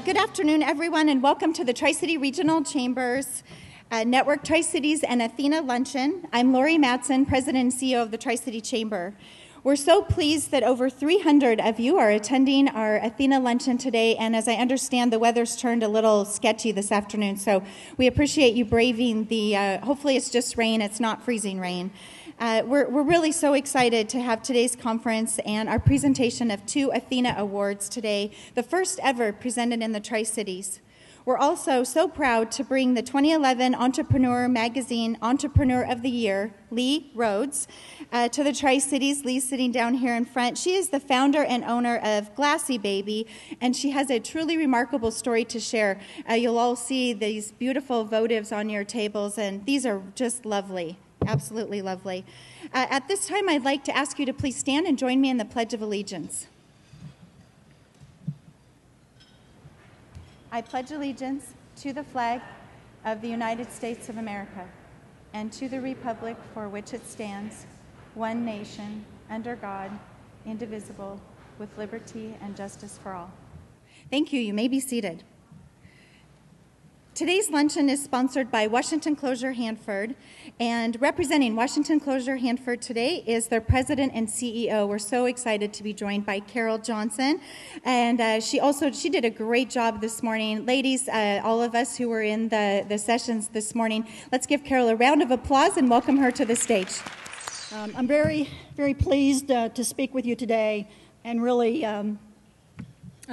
Good afternoon, everyone, and welcome to the Tri-City Regional Chambers Network Tri-Cities and Athena Luncheon. I'm Lori Matson, President and CEO of the Tri-City Chamber. We're so pleased that over 300 of you are attending our Athena Luncheon today, and as I understand, the weather's turned a little sketchy this afternoon, so we appreciate you braving the, hopefully it's just rain, it's not freezing rain. We're really so excited to have today's conference and our presentation of 2 Athena Awards today, the first ever presented in the Tri-Cities. We're also so proud to bring the 2011 Entrepreneur Magazine Entrepreneur of the Year, Lee Rhodes, to the Tri-Cities. Lee's sitting down here in front. She is the founder and owner of Glassybaby, and she has a truly remarkable story to share. You'll all see these beautiful votives on your tables, and these are just lovely. Absolutely lovely. At this time, I'd like to ask you to please stand and join me in the Pledge of Allegiance. I pledge allegiance to the flag of the United States of America and to the republic for which it stands, one nation, under God, indivisible, with liberty and justice for all. Thank you. You may be seated. Today's luncheon is sponsored by Washington Closure Hanford, and representing Washington Closure Hanford today is their president and CEO. We're so excited to be joined by Carol Johnson, and she did a great job this morning. Ladies, all of us who were in the sessions this morning, let's give Carol a round of applause and welcome her to the stage. I'm very, very pleased to speak with you today, and really,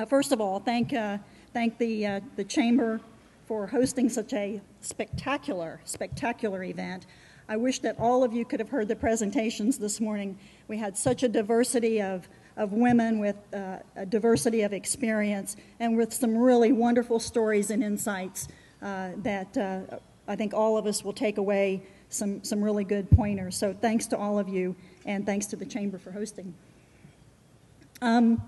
first of all, thank the Chamber for hosting such a spectacular event. I wish that all of you could have heard the presentations this morning. We had such a diversity of women with a diversity of experience and with some really wonderful stories and insights that I think all of us will take away some really good pointers. So thanks to all of you, and thanks to the Chamber for hosting. I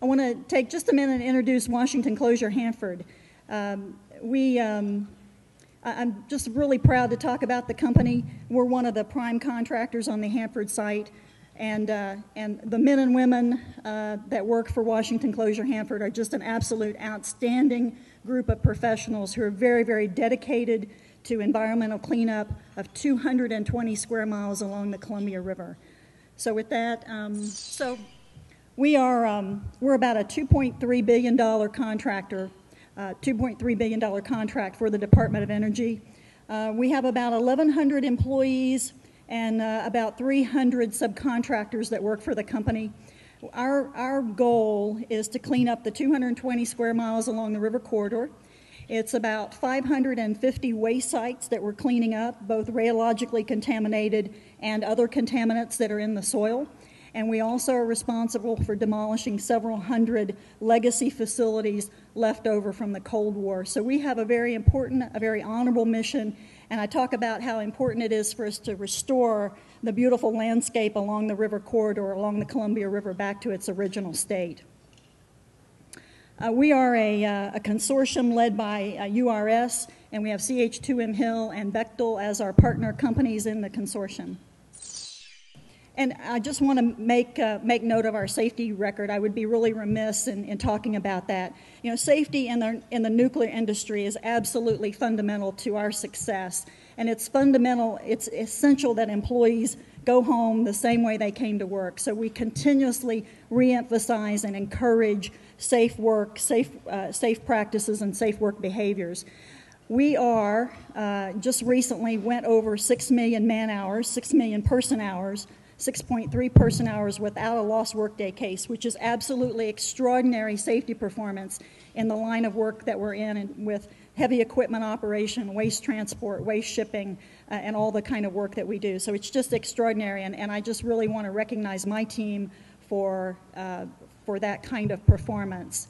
want to take just a minute and introduce Washington Closure Hanford. I'm just really proud to talk about the company. We're one of the prime contractors on the Hanford site, and the men and women that work for Washington Closure Hanford are just an absolute outstanding group of professionals who are very, very dedicated to environmental cleanup of 220 square miles along the Columbia River. So with that, we're about a $2.3 billion contractor. $2.3 billion contract for the Department of Energy. We have about 1,100 employees and about 300 subcontractors that work for the company. Our goal is to clean up the 220 square miles along the river corridor. It's about 550 waste sites that we're cleaning up, both radiologically contaminated and other contaminants that are in the soil. And we also are responsible for demolishing several hundred legacy facilities left over from the Cold War. So we have a very important, a very honorable mission, and I talk about how important it is for us to restore the beautiful landscape along the river corridor, along the Columbia River, back to its original state. We are a consortium led by URS, and we have CH2M Hill and Bechtel as our partner companies in the consortium. And I just want to make note of our safety record. I would be really remiss in talking about that. You know, safety in the nuclear industry is absolutely fundamental to our success. And it's fundamental, it's essential that employees go home the same way they came to work. So we continuously reemphasize and encourage safe work, safe practices, and safe work behaviors. We are, just recently went over 6 million man hours, 6 million person hours, 6.3 person hours without a lost workday case, which is absolutely extraordinary safety performance in the line of work that we're in, and with heavy equipment operation, waste transport, waste shipping, and all the kind of work that we do. So it's just extraordinary, and I just really want to recognize my team for that kind of performance.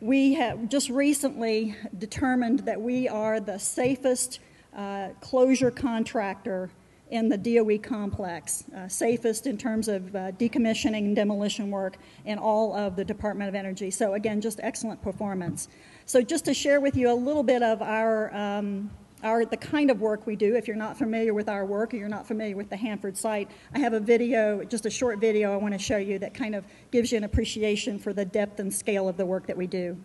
We have just recently determined that we are the safest closure contractor in the DOE complex, safest in terms of decommissioning and demolition work in all of the Department of Energy. So again, just excellent performance. So just to share with you a little bit of our the kind of work we do. If you're not familiar with our work or you're not familiar with the Hanford site, I have a video, just a short video I want to show you that kind of gives you an appreciation for the depth and scale of the work that we do.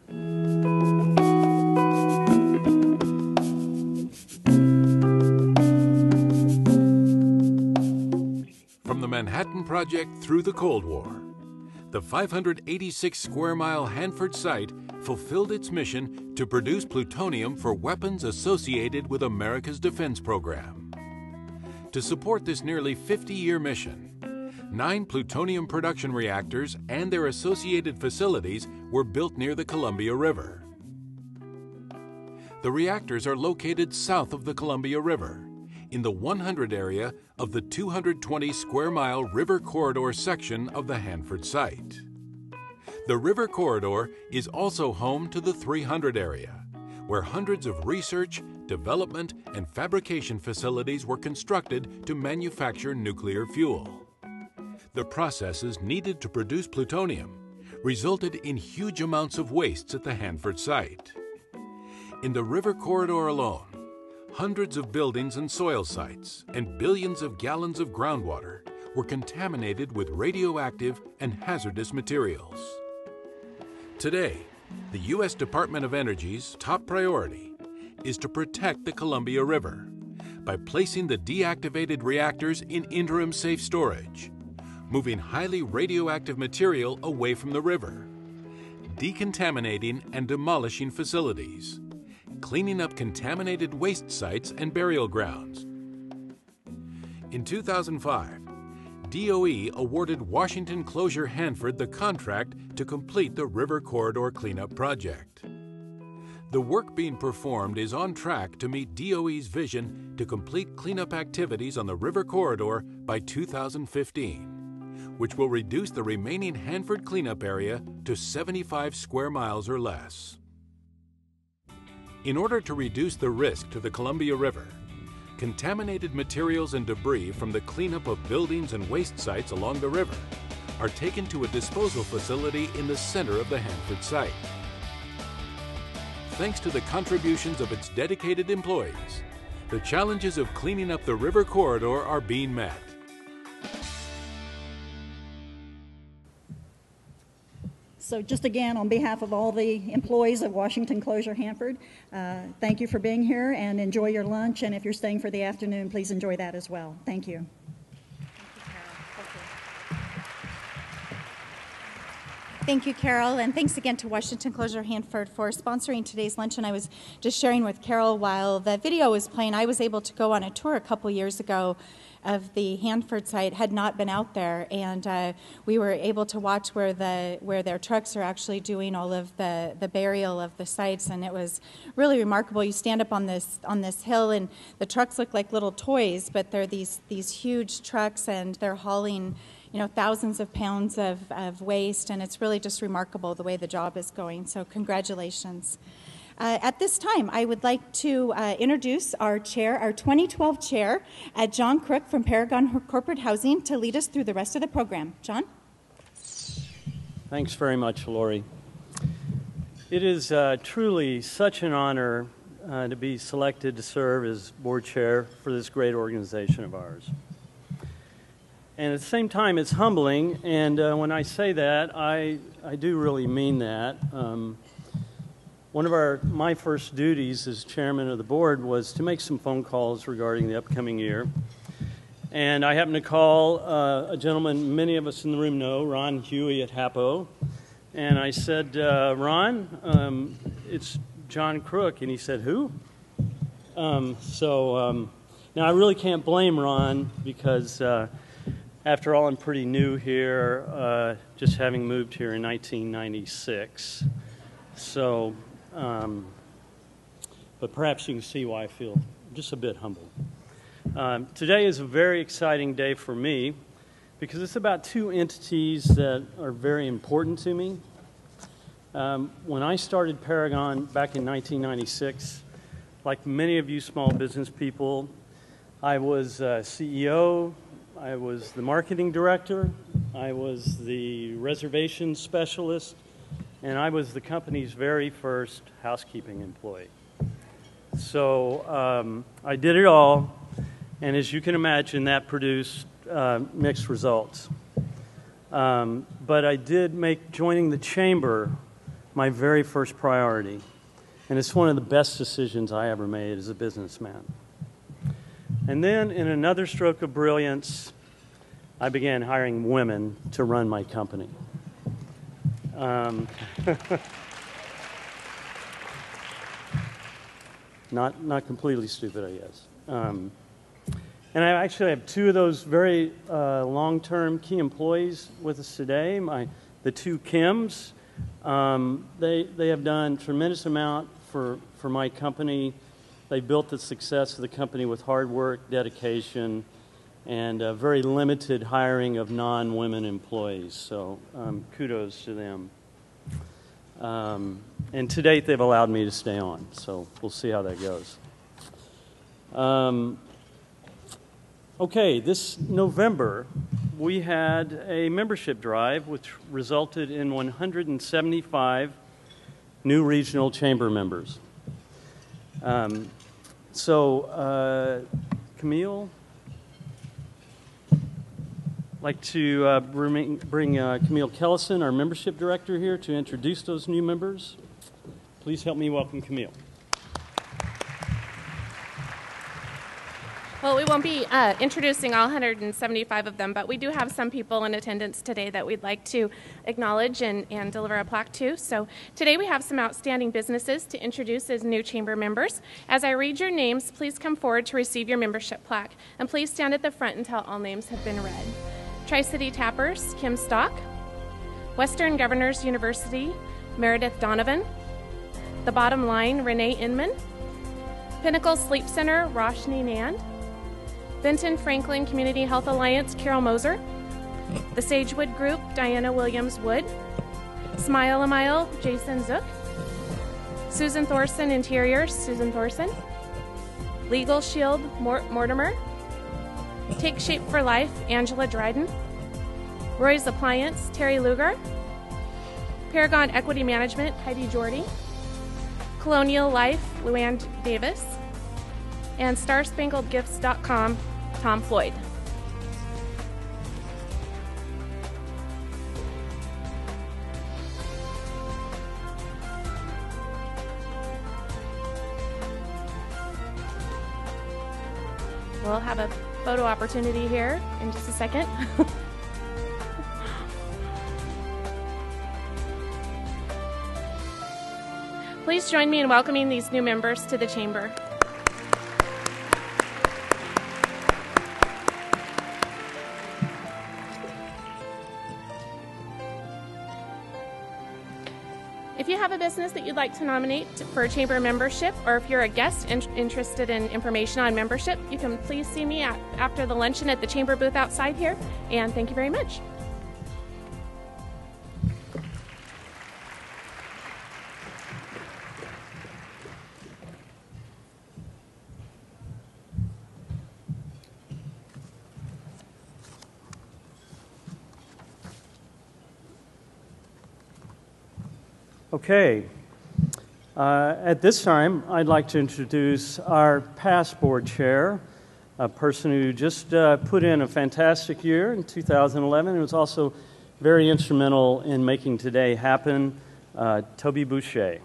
From the Manhattan Project through the Cold War, the 586-square-mile Hanford site fulfilled its mission to produce plutonium for weapons associated with America's defense program. To support this nearly 50-year mission, 9 plutonium production reactors and their associated facilities were built near the Columbia River. The reactors are located south of the Columbia River, in the 100 area of the 220-square-mile River Corridor section of the Hanford site. The River Corridor is also home to the 300 area, where hundreds of research, development, and fabrication facilities were constructed to manufacture nuclear fuel. The processes needed to produce plutonium resulted in huge amounts of wastes at the Hanford site. In the River Corridor alone, hundreds of buildings and soil sites and billions of gallons of groundwater were contaminated with radioactive and hazardous materials. Today, the U.S. Department of Energy's top priority is to protect the Columbia River by placing the deactivated reactors in interim safe storage, moving highly radioactive material away from the river, decontaminating and demolishing facilities, cleaning up contaminated waste sites and burial grounds. In 2005, DOE awarded Washington Closure Hanford the contract to complete the River Corridor Cleanup Project. The work being performed is on track to meet DOE's vision to complete cleanup activities on the River Corridor by 2015, which will reduce the remaining Hanford cleanup area to 75 square miles or less. In order to reduce the risk to the Columbia River, contaminated materials and debris from the cleanup of buildings and waste sites along the river are taken to a disposal facility in the center of the Hanford site. Thanks to the contributions of its dedicated employees, the challenges of cleaning up the river corridor are being met. So just again, on behalf of all the employees of Washington Closure Hanford, thank you for being here and enjoy your lunch. And if you're staying for the afternoon, please enjoy that as well. Thank you. Thank you, Carol, and thanks again to Washington Closure Hanford for sponsoring today's luncheon. I was just sharing with Carol while the video was playing, I was able to go on a tour a couple years ago of the Hanford site, had not been out there, and we were able to watch where their trucks are actually doing all of the burial of the sites, and it was really remarkable. You stand up on this hill, and the trucks look like little toys, but they're these huge trucks, and they're hauling thousands of pounds of waste, and it's really just remarkable the way the job is going. So congratulations. At this time, I would like to introduce our chair, our 2012 chair, John Crook from Paragon Corporate Housing, to lead us through the rest of the program. John? Thanks very much, Lori. It is truly such an honor to be selected to serve as board chair for this great organization of ours. And at the same time, it's humbling, and when I say that, I do really mean that. One of my first duties as chairman of the board was to make some phone calls regarding the upcoming year. And I happened to call a gentleman many of us in the room know, Ron Huey at HAPO. And I said, Ron, it's John Crook. And he said, who? Now I really can't blame Ron because after all, I'm pretty new here, just having moved here in 1996. So, but perhaps you can see why I feel just a bit humbled. Today is a very exciting day for me because it's about two entities that are very important to me. When I started Paragon back in 1996, like many of you small business people, I was CEO, I was the marketing director, I was the reservation specialist, and I was the company's very first housekeeping employee. So I did it all, and as you can imagine, that produced mixed results. But I did make joining the chamber my very first priority, and it's one of the best decisions I ever made as a businessman. And then, in another stroke of brilliance, I began hiring women to run my company. Not completely stupid, I guess. And I actually have two of those very long-term key employees with us today. The two Kims, they have done a tremendous amount for my company. They built the success of the company with hard work, dedication, and very limited hiring of non-women employees. So kudos to them. And to date, they've allowed me to stay on. So we'll see how that goes. Okay, this November, we had a membership drive which resulted in 175 new regional chamber members. Camille, I'd like to bring Camille Kellison, our membership director, here to introduce those new members. Please help me welcome Camille. Well, we won't be introducing all 175 of them, but we do have some people in attendance today that we'd like to acknowledge and deliver a plaque to. So today we have some outstanding businesses to introduce as new chamber members. As I read your names, please come forward to receive your membership plaque, and please stand at the front until all names have been read. Tri-City Tappers, Kim Stock. Western Governors University, Meredith Donovan. The Bottom Line, Renee Inman. Pinnacle Sleep Center, Roshni Nand. Benton Franklin Community Health Alliance, Carol Moser. The Sagewood Group, Diana Williams-Wood. Smile a Mile, Jason Zook. Susan Thorson Interiors, Susan Thorson. Legal Shield, Mortimer. Take Shape for Life, Angela Dryden. Roy's Appliance, Terry Lugar. Paragon Equity Management, Heidi Jordy. Colonial Life, Luann Davis. And StarSpangledGifts.com, Tom Floyd. We'll have a photo opportunity here in just a second. Please join me in welcoming these new members to the Chamber. If you have a business that you'd like to nominate for chamber membership, or if you're a guest interested in information on membership, you can please see me after the luncheon at the chamber booth outside here, and thank you very much. Okay, at this time, I'd like to introduce our past board chair, a person who just put in a fantastic year in 2011 and was also very instrumental in making today happen, Toby Boucher.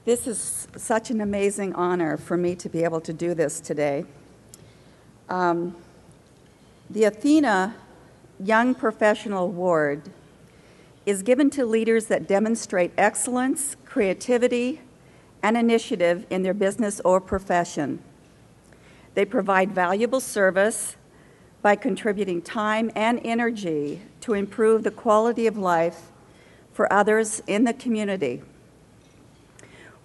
This is such an amazing honor for me to be able to do this today. The Athena Young Professional Award is given to leaders that demonstrate excellence, creativity, and initiative in their business or profession. They provide valuable service by contributing time and energy to improve the quality of life for others in the community,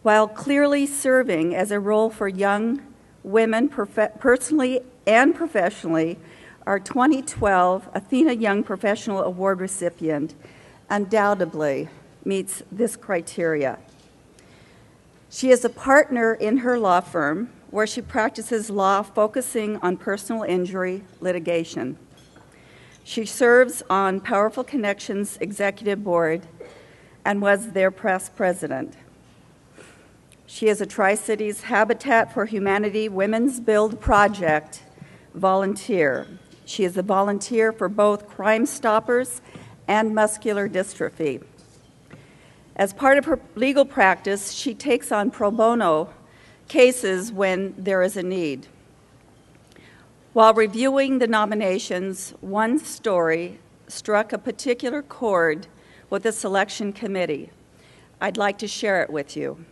while clearly serving as a role for young women personally and professionally. Our 2012 Athena Young Professional Award recipient undoubtedly meets this criteria. She is a partner in her law firm, where she practices law focusing on personal injury litigation. She serves on Powerful Connections Executive Board and was their past president. She is a Tri-Cities Habitat for Humanity Women's Build Project volunteer. She is a volunteer for both Crime Stoppers and muscular dystrophy. As part of her legal practice, she takes on pro bono cases when there is a need. While reviewing the nominations, one story struck a particular chord with the selection committee. I'd like to share it with you.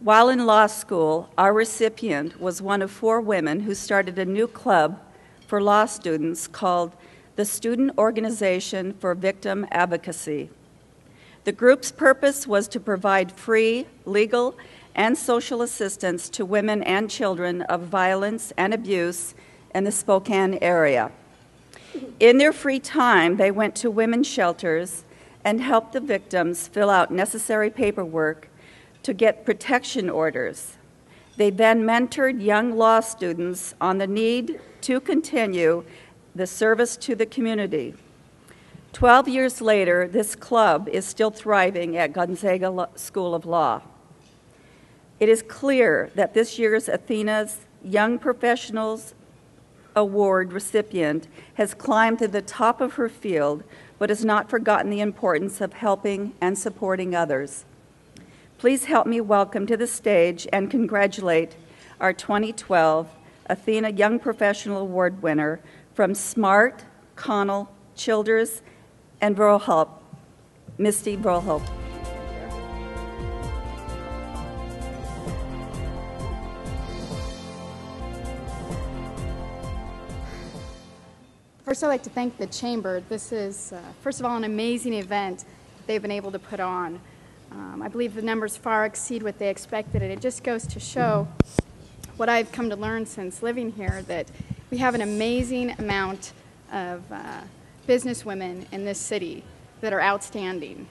While in law school, our recipient was one of 4 women who started a new club for law students called the Student Organization for Victim Advocacy. The group's purpose was to provide free legal and social assistance to women and children of violence and abuse in the Spokane area. In their free time, they went to women's shelters and helped the victims fill out necessary paperwork to get protection orders. They then mentored young law students on the need to continue the service to the community. 12 years later, this club is still thriving at Gonzaga School of Law. It is clear that this year's Athena's Young Professionals Award recipient has climbed to the top of her field, but has not forgotten the importance of helping and supporting others. Please help me welcome to the stage and congratulate our 2012 Athena Young Professional Award winner from Smart, Connell, Childers, and Verhoep, Misty Verhoep. First, I'd like to thank the Chamber. This is, first of all, an amazing event they've been able to put on. I believe the numbers far exceed what they expected, and it just goes to show what I've come to learn since living here, that we have an amazing amount of business women in this city that are outstanding.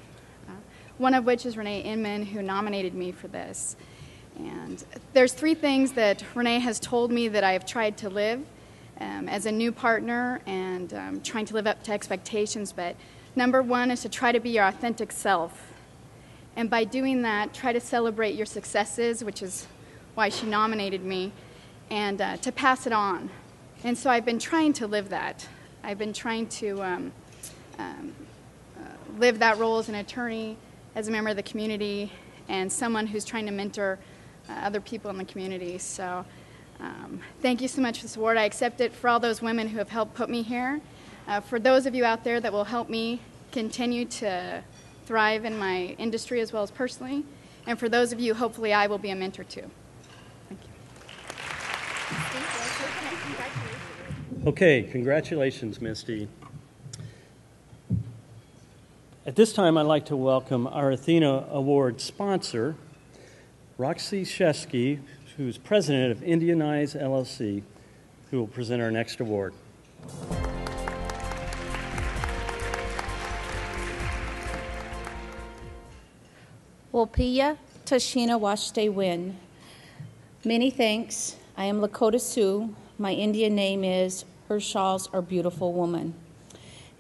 One of which is Renee Inman, who nominated me for this. And there's 3 things that Renee has told me that I have tried to live as a new partner and trying to live up to expectations. But number 1 is to try to be your authentic self. And by doing that, try to celebrate your successes, which is why she nominated me, and to pass it on. And so I've been trying to live that. I've been trying to live that role as an attorney, as a member of the community, and someone who's trying to mentor other people in the community. So thank you so much for this award. I accept it for all those women who have helped put me here. For those of you out there that will help me continue to thrive in my industry as well as personally. And for those of you, hopefully I will be a mentor too. Thank you. Okay, congratulations, Misty. At this time, I'd like to welcome our Athena Award sponsor, Roxy Shesky, who's president of Indianize LLC, who will present our next award. Wopia Tashina Washte Win. Many thanks. I am Lakota Sioux. My Indian name is Her Shawls Are Beautiful Woman.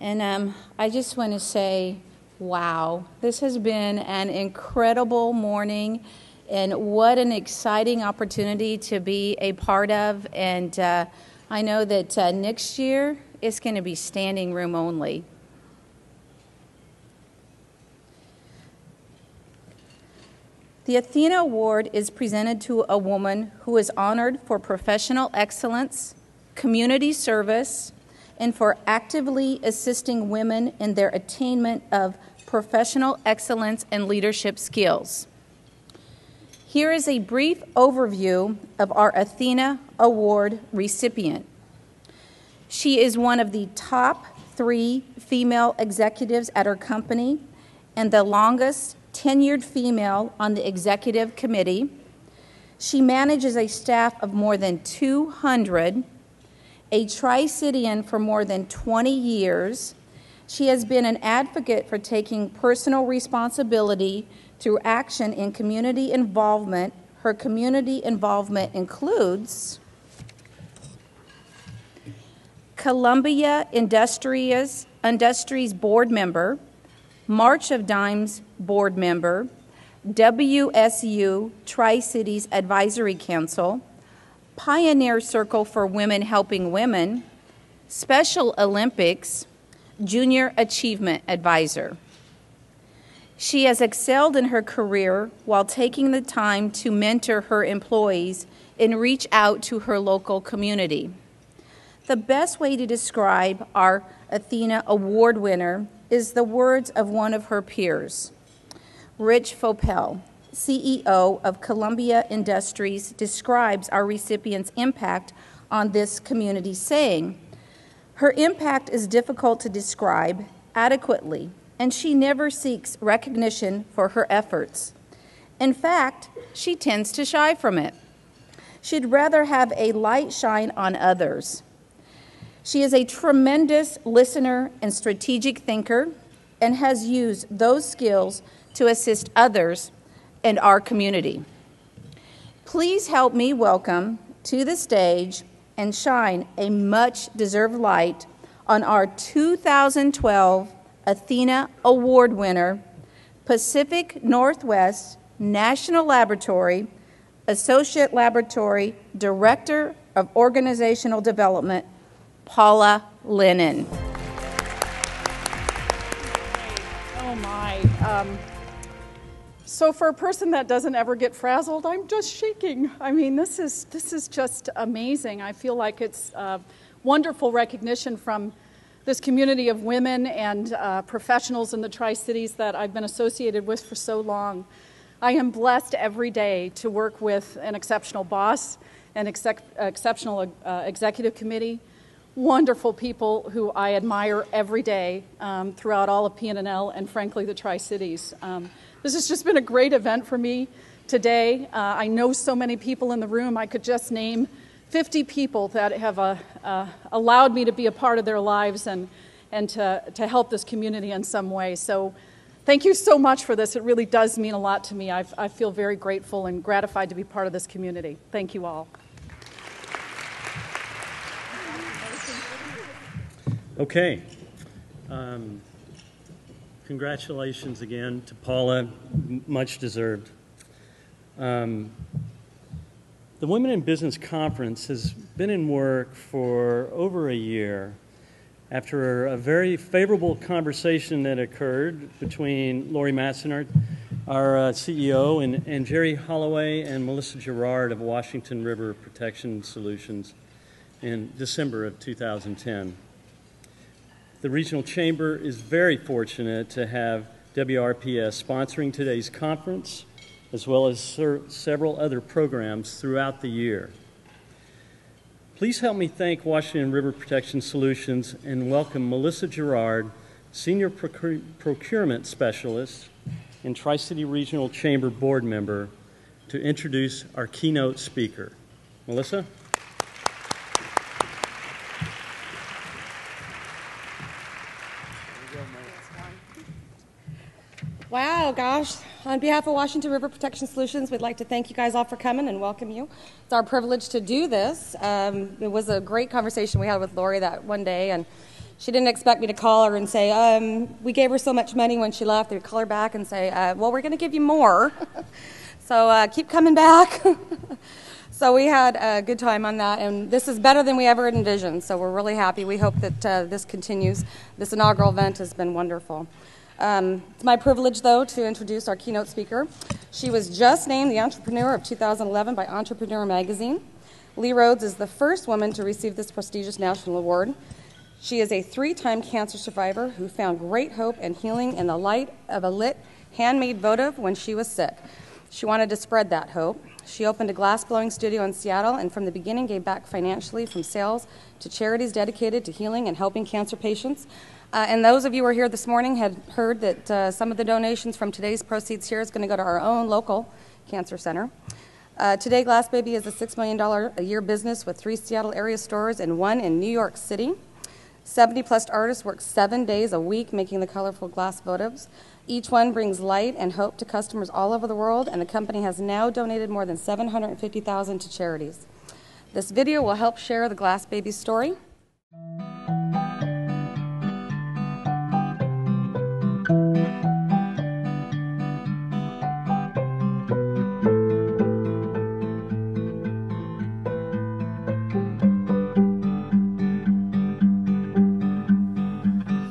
And I just want to say, wow, this has been an incredible morning, and what an exciting opportunity to be a part of. And I know that next year it's going to be standing room only. The Athena Award is presented to a woman who is honored for professional excellence, community service, and for actively assisting women in their attainment of professional excellence and leadership skills. Here is a brief overview of our Athena Award recipient. She is one of the top 3 female executives at her company and the longest tenured female on the executive committee. She manages a staff of more than 200, a Tri-Citian for more than 20 years. She has been an advocate for taking personal responsibility through action in community involvement. Her community involvement includes Columbia Industries board member, March of Dimes board member, WSU Tri-Cities Advisory Council, Pioneer Circle for Women Helping Women, Special Olympics, Junior Achievement Advisor. She has excelled in her career while taking the time to mentor her employees and reach out to her local community. The best way to describe our Athena Award winner is the words of one of her peers. Rich Fopel, CEO of Columbia Industries, describes our recipient's impact on this community, saying, "Her impact is difficult to describe adequately, and she never seeks recognition for her efforts. In fact, she tends to shy from it. She'd rather have a light shine on others. She is a tremendous listener and strategic thinker and has used those skills to assist others in our community. Please help me welcome to the stage and shine a much-deserved light on our 2012 Athena Award winner, Pacific Northwest National Laboratory, Associate Laboratory Director of Organizational Development, Paula Lennon." Oh my. So for a person that doesn't ever get frazzled, I'm just shaking. I mean, this is just amazing. I feel like it's wonderful recognition from this community of women and professionals in the Tri-Cities that I've been associated with for so long. I am blessed every day to work with an exceptional boss, an exceptional executive committee, wonderful people who I admire every day throughout all of PNNL and frankly the Tri-Cities. This has just been a great event for me today. I know so many people in the room. I could just name 50 people that have allowed me to be a part of their lives and to help this community in some way. So thank you so much for this. It really does mean a lot to me. I feel very grateful and gratified to be part of this community. Thank you all. Okay. Congratulations again to Paula, much deserved. The Women in Business Conference has been in work for over a year after a very favorable conversation that occurred between Lori Matson, our CEO, and Jerry Holloway and Melissa Girard of Washington River Protection Solutions in December of 2010. The Regional Chamber is very fortunate to have WRPS sponsoring today's conference, as well as several other programs throughout the year. Please help me thank Washington River Protection Solutions and welcome Melissa Girard, Senior Procurement Specialist and Tri-City Regional Chamber Board Member, to introduce our keynote speaker. Melissa? Wow, gosh. On behalf of Washington River Protection Solutions, we'd like to thank you guys all for coming and welcome you. It's our privilege to do this. It was a great conversation we had with Lori that one day, and she didn't expect me to call her and say, we gave her so much money when she left. They'd call her back and say, well, we're going to give you more. So keep coming back. So we had a good time on that, and this is better than we ever envisioned, so we're really happy. We hope that this continues. This inaugural event has been wonderful. It's my privilege, though, to introduce our keynote speaker. She was just named the Entrepreneur of 2011 by Entrepreneur Magazine. Lee Rhodes is the first woman to receive this prestigious national award. She is a 3-time cancer survivor who found great hope and healing in the light of a lit handmade votive when she was sick. She wanted to spread that hope. She opened a glass-blowing studio in Seattle and from the beginning gave back financially from sales to charities dedicated to healing and helping cancer patients. And those of you who are here this morning had heard that some of the donations from today's proceeds here is going to go to our own local cancer center. Today, Glassybaby is a $6 million a year business with 3 Seattle area stores and 1 in New York City. 70-plus artists work 7 days a week making the colorful glass votives. Each one brings light and hope to customers all over the world, and the company has now donated more than $750,000 to charities. This video will help share the Glassybaby story.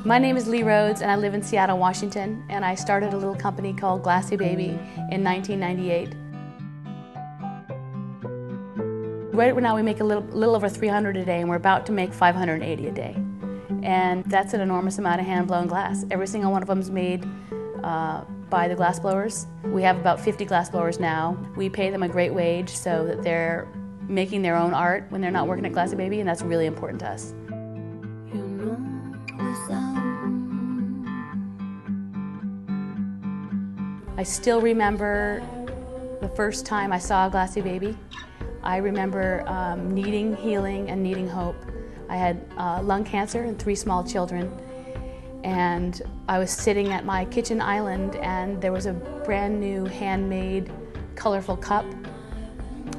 My name is Rhodes, and I live in Seattle, Washington, and I started a little company called Glassybaby in 1998. Right now we make a little over 300 a day, and we're about to make 580 a day. And that's an enormous amount of hand-blown glass. Every single one of them is made by the glass blowers. We have about 50 glass blowers now. We pay them a great wage so that they're making their own art when they're not working at Glassybaby, and that's really important to us. I still remember the first time I saw Glassybaby. I remember needing healing and needing hope. I had lung cancer and 3 small children, and I was sitting at my kitchen island, and there was a brand new handmade colorful cup,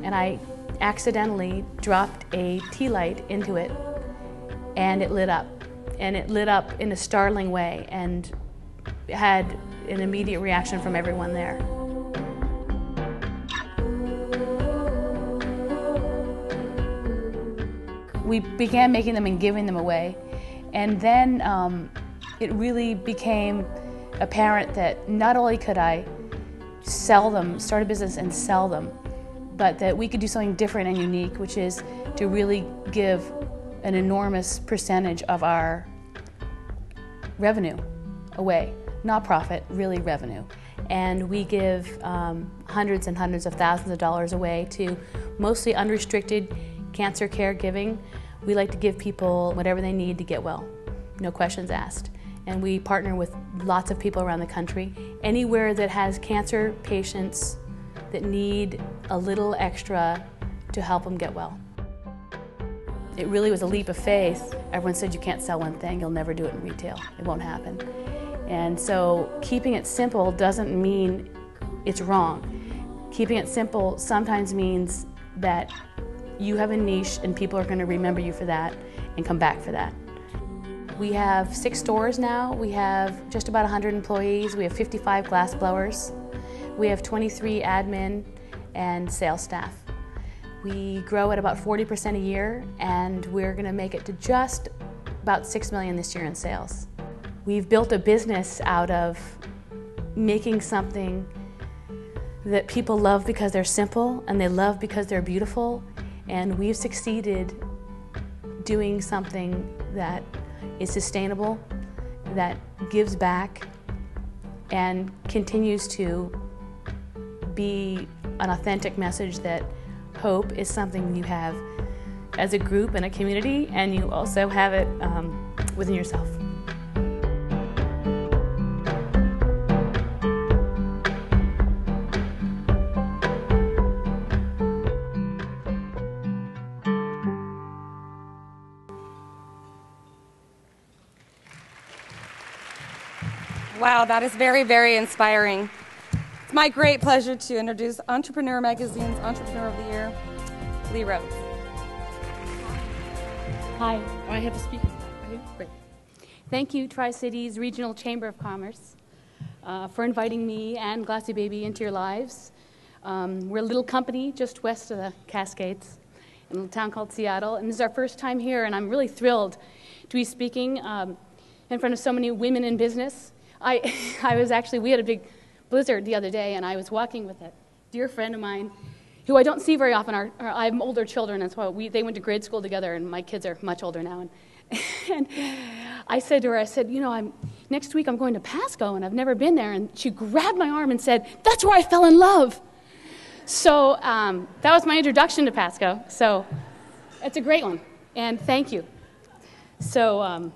and I accidentally dropped a tea light into it, and it lit up. And it lit up in a startling way and had an immediate reaction from everyone there. We began making them and giving them away, and then it really became apparent that not only could I sell them, start a business and sell them, but that we could do something different and unique, which is to really give an enormous percentage of our revenue away. Not profit, really revenue. And we give hundreds and hundreds of thousands of dollars away to mostly unrestricted cancer care giving. We like to give people whatever they need to get well, no questions asked. And we partner with lots of people around the country. Anywhere that has cancer patients that need a little extra to help them get well. It really was a leap of faith. Everyone said you can't sell one thing, you'll never do it in retail. It won't happen. And so keeping it simple doesn't mean it's wrong. Keeping it simple sometimes means that you have a niche and people are going to remember you for that and come back for that. We have 6 stores now. We have just about 100 employees. We have 55 glass blowers. We have 23 admin and sales staff. We grow at about 40% a year, and we're going to make it to just about $6 million this year in sales. We've built a business out of making something that people love because they're simple and they love because they're beautiful, and we've succeeded doing something that is sustainable, that gives back, and continues to be an authentic message that hope is something you have as a group and a community, and you also have it within yourself. Wow, that is very, very inspiring. It's my great pleasure to introduce Entrepreneur Magazine's Entrepreneur of the Year, Rhodes. Hi, I have a speaker. Great. Thank you, Tri-Cities Regional Chamber of Commerce, for inviting me and Glassybaby into your lives. We're a little company just west of the Cascades in a little town called Seattle, and this is our first time here, and I'm really thrilled to be speaking in front of so many women in business. We had a big blizzard the other day, and I was walking with a dear friend of mine who I don't see very often. I have older children, and so they went to grade school together, and my kids are much older now. And I said to her, you know, next week I'm going to Pasco, and I've never been there. And she grabbed my arm and said, "That's where I fell in love." So that was my introduction to Pasco. So it's a great one, and thank you. So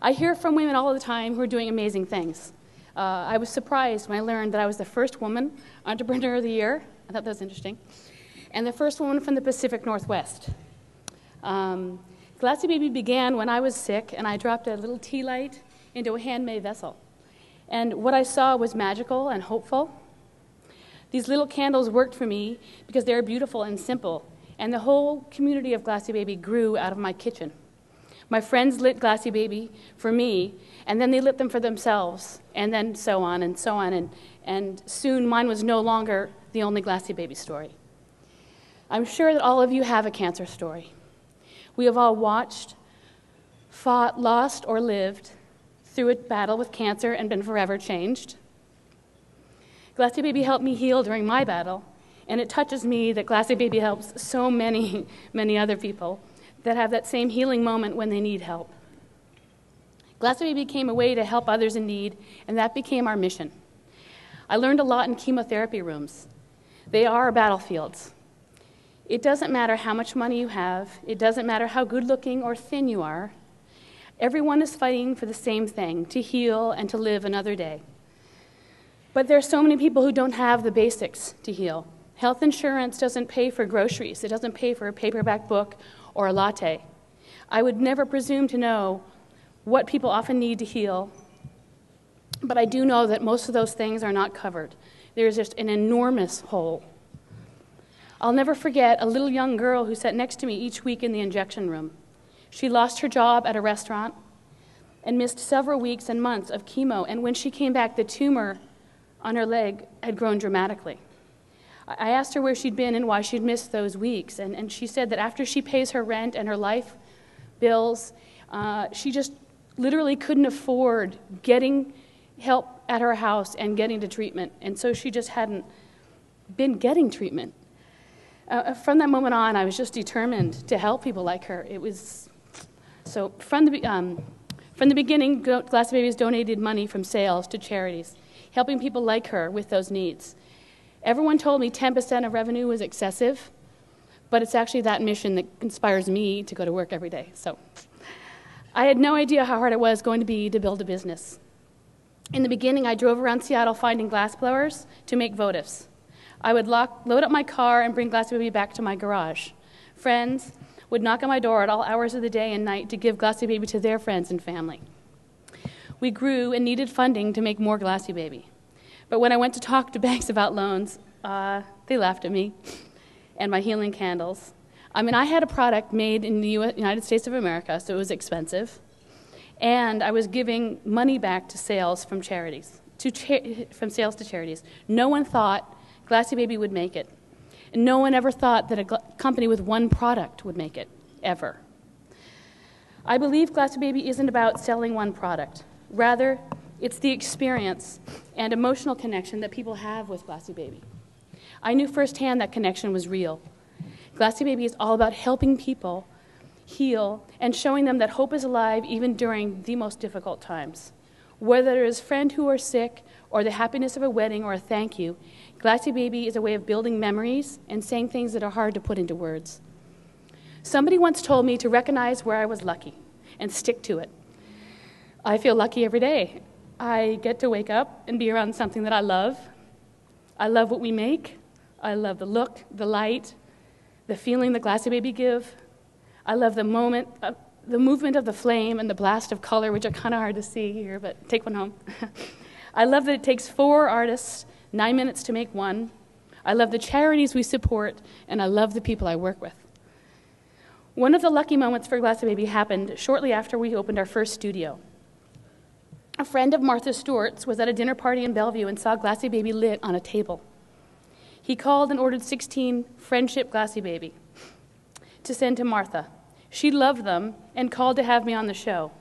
I hear from women all the time who are doing amazing things. I was surprised when I learned that I was the first woman Entrepreneur of the Year. I thought that was interesting. And the first woman from the Pacific Northwest. Glassybaby began when I was sick and I dropped a little tea light into a handmade vessel. And what I saw was magical and hopeful. These little candles worked for me because they were beautiful and simple, and the whole community of Glassybaby grew out of my kitchen. My friends lit Glassybaby for me, and then they lit them for themselves, and then so on and so on, and soon mine was no longer the only Glassybaby story. I'm sure that all of you have a cancer story. We have all watched, fought, lost, or lived through a battle with cancer and been forever changed. Glassybaby helped me heal during my battle, and it touches me that Glassybaby helps so many, many other people that have that same healing moment when they need help. Glassybaby came a way to help others in need, and that became our mission. I learned a lot in chemotherapy rooms. They are battlefields. It doesn't matter how much money you have. It doesn't matter how good-looking or thin you are. Everyone is fighting for the same thing, to heal and to live another day. But there are so many people who don't have the basics to heal. Health insurance doesn't pay for groceries. It doesn't pay for a paperback book or a latte. I would never presume to know what people often need to heal, but I do know that most of those things are not covered. There's just an enormous hole. I'll never forget a little young girl who sat next to me each week in the injection room. She lost her job at a restaurant and missed several weeks and months of chemo, and when she came back, the tumor on her leg had grown dramatically. I asked her where she'd been and why she'd missed those weeks, and she said that after she pays her rent and her life bills, she just literally couldn't afford getting help at her house and getting to treatment, and so she just hadn't been getting treatment. From that moment on, I was just determined to help people like her. It was so from the beginning, Glassybaby has donated money from sales to charities, helping people like her with those needs. Everyone told me 10% of revenue was excessive, but it's actually that mission that inspires me to go to work every day. So I had no idea how hard it was going to be to build a business. In the beginning, I drove around Seattle finding glass blowers to make votives. I would load up my car and bring Glassybaby back to my garage. Friends would knock on my door at all hours of the day and night to give Glassybaby to their friends and family. We grew and needed funding to make more Glassybaby. But when I went to talk to banks about loans, they laughed at me and my healing candles. I mean, I had a product made in the United States of America, so it was expensive, and I was giving money back to sales from charities, from sales to charities. No one thought Glassybaby would make it. And no one ever thought that a company with one product would make it, ever. I believe Glassybaby isn't about selling one product. Rather, it's the experience and emotional connection that people have with Glassybaby. I knew firsthand that connection was real. Glassybaby is all about helping people heal and showing them that hope is alive even during the most difficult times. Whether it is a friend who are sick or the happiness of a wedding or a thank you, Glassybaby is a way of building memories and saying things that are hard to put into words. Somebody once told me to recognize where I was lucky and stick to it. I feel lucky every day. I get to wake up and be around something that I love. I love what we make. I love the look, the light, the feeling that Glassybaby give. I love the moment, the movement of the flame and the blast of color, which are kind of hard to see here, but take one home. I love that it takes 4 artists 9 minutes to make one. I love the charities we support, and I love the people I work with. One of the lucky moments for Glassybaby happened shortly after we opened our first studio. A friend of Martha Stewart's was at a dinner party in Bellevue and saw Glassybaby lit on a table. He called and ordered 16 Friendship Glassybaby to send to Martha. She loved them and called to have me on the show.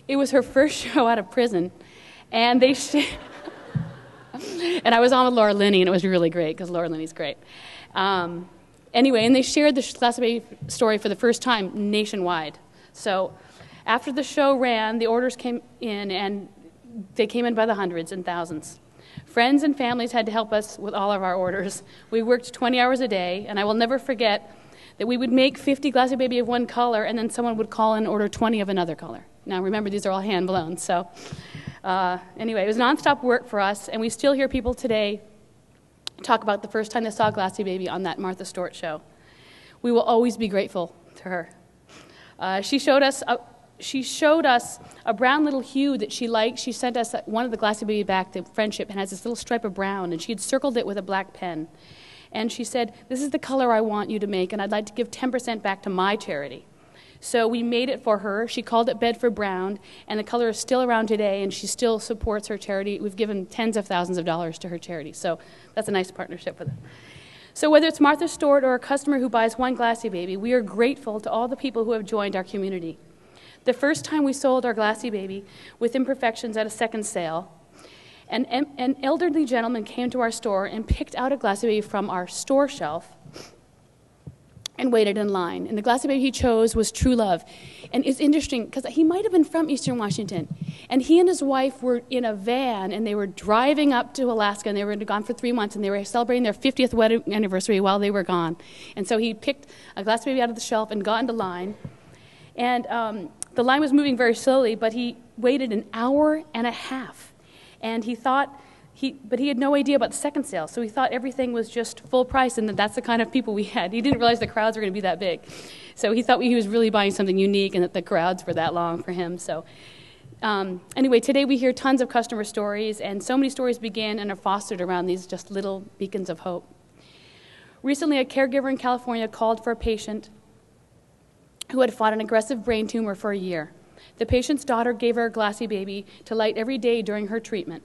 It was her first show out of prison, and and I was on with Laura Linney, and it was really great because Laura Linney's great. Anyway, and they shared the Glassybaby story for the first time nationwide. So after the show ran, the orders came in, and they came in by the hundreds and thousands. Friends and families had to help us with all of our orders. We worked 20 hours a day, and I will never forget that we would make 50 Glassybaby of one color, and then someone would call and order 20 of another color. Now, remember, these are all hand-blown, so anyway, it was nonstop work for us, and we still hear people today talk about the first time they saw Glassybaby on that Martha Stewart show. We will always be grateful to her. She showed us a brown little hue that she liked. She sent us one of the Glassybaby back to Friendship and has this little stripe of brown, and she had circled it with a black pen. And she said, "This is the color I want you to make, and I'd like to give 10% back to my charity." So we made it for her. She called it Bedford Brown, and the color is still around today, and she still supports her charity. We've given tens of thousands of dollars to her charity, so that's a nice partnership with her. So whether it's Martha Stewart or a customer who buys one Glassybaby, we are grateful to all the people who have joined our community. The first time we sold our Glassybaby with imperfections at a second sale, an elderly gentleman came to our store and picked out a Glassybaby from our store shelf and waited in line. And the Glassybaby he chose was True Love. And it's interesting because he might have been from Eastern Washington. And he and his wife were in a van, and they were driving up to Alaska, and they were gone for 3 months, and they were celebrating their 50th wedding anniversary while they were gone. And so he picked a Glassybaby out of the shelf and got into line. And the line was moving very slowly, but he waited an hour and a half. And he thought, but he had no idea about the second sale, so he thought everything was just full price and that that's the kind of people we had. He didn't realize the crowds were going to be that big. So he thought he was really buying something unique and that the crowds were that long for him. So anyway, today we hear tons of customer stories, and so many stories begin and are fostered around these just little beacons of hope. Recently, a caregiver in California called for a patient who had fought an aggressive brain tumor for a year. The patient's daughter gave her a Glassybaby to light every day during her treatment.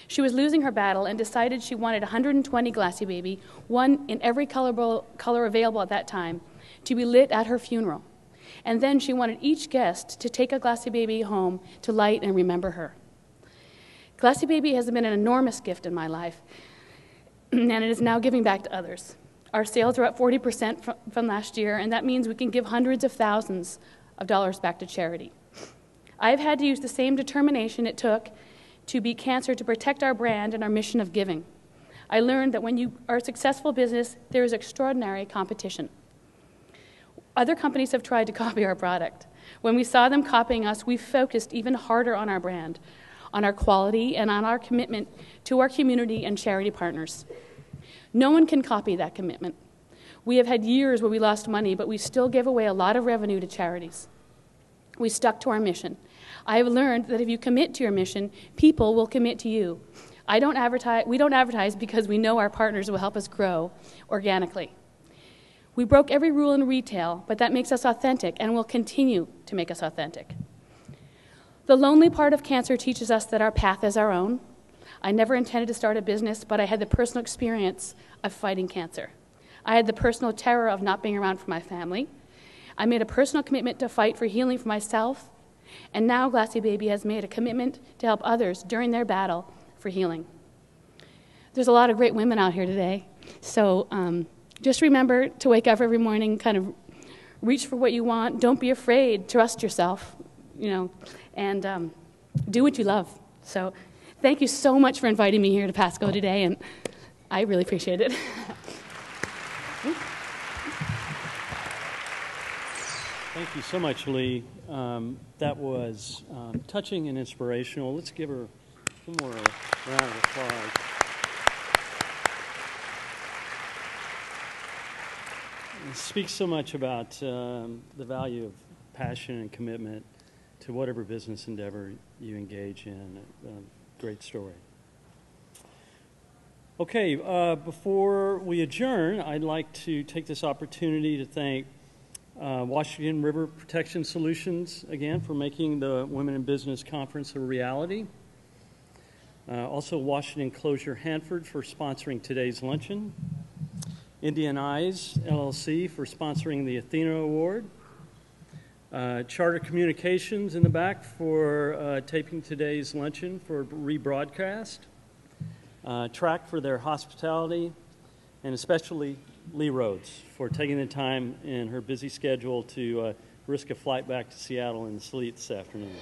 She was losing her battle and decided she wanted 120 Glassybaby, one in every color available at that time, to be lit at her funeral. And then she wanted each guest to take a Glassybaby home to light and remember her. Glassybaby has been an enormous gift in my life, and it is now giving back to others. Our sales are up 40% from last year, and that means we can give hundreds of thousands of dollars back to charity. I've had to use the same determination it took to beat cancer to protect our brand and our mission of giving. I learned that when you are a successful business, there is extraordinary competition. Other companies have tried to copy our product. When we saw them copying us, we focused even harder on our brand, on our quality, and on our commitment to our community and charity partners. No one can copy that commitment. We have had years where we lost money, but we still gave away a lot of revenue to charities. We stuck to our mission. I have learned that if you commit to your mission, people will commit to you. We don't advertise because we know our partners will help us grow organically. We broke every rule in retail, but that makes us authentic and will continue to make us authentic. The lonely part of cancer teaches us that our path is our own. I never intended to start a business, but I had the personal experience of fighting cancer. I had the personal terror of not being around for my family. I made a personal commitment to fight for healing for myself, and now Glassybaby has made a commitment to help others during their battle for healing. There's a lot of great women out here today, so just remember to wake up every morning, kind of reach for what you want. Don't be afraid. Trust yourself, and do what you love. So thank you so much for inviting me here to Pasco today, and I really appreciate it. Thank you so much, Lee. That was touching and inspirational. Let's give her one more round of applause. It speaks so much about the value of passion and commitment to whatever business endeavor you engage in. Great story. Okay, before we adjourn, I'd like to take this opportunity to thank Washington River Protection Solutions, again, for making the Women in Business Conference a reality. Also, Washington Closure Hanford for sponsoring today's luncheon. Indian Eyes, LLC, for sponsoring the Athena Award. Charter Communications in the back for taping today's luncheon for rebroadcast. TRAC for their hospitality, and especially Lee Rhodes for taking the time in her busy schedule to risk a flight back to Seattle in the sleet this afternoon.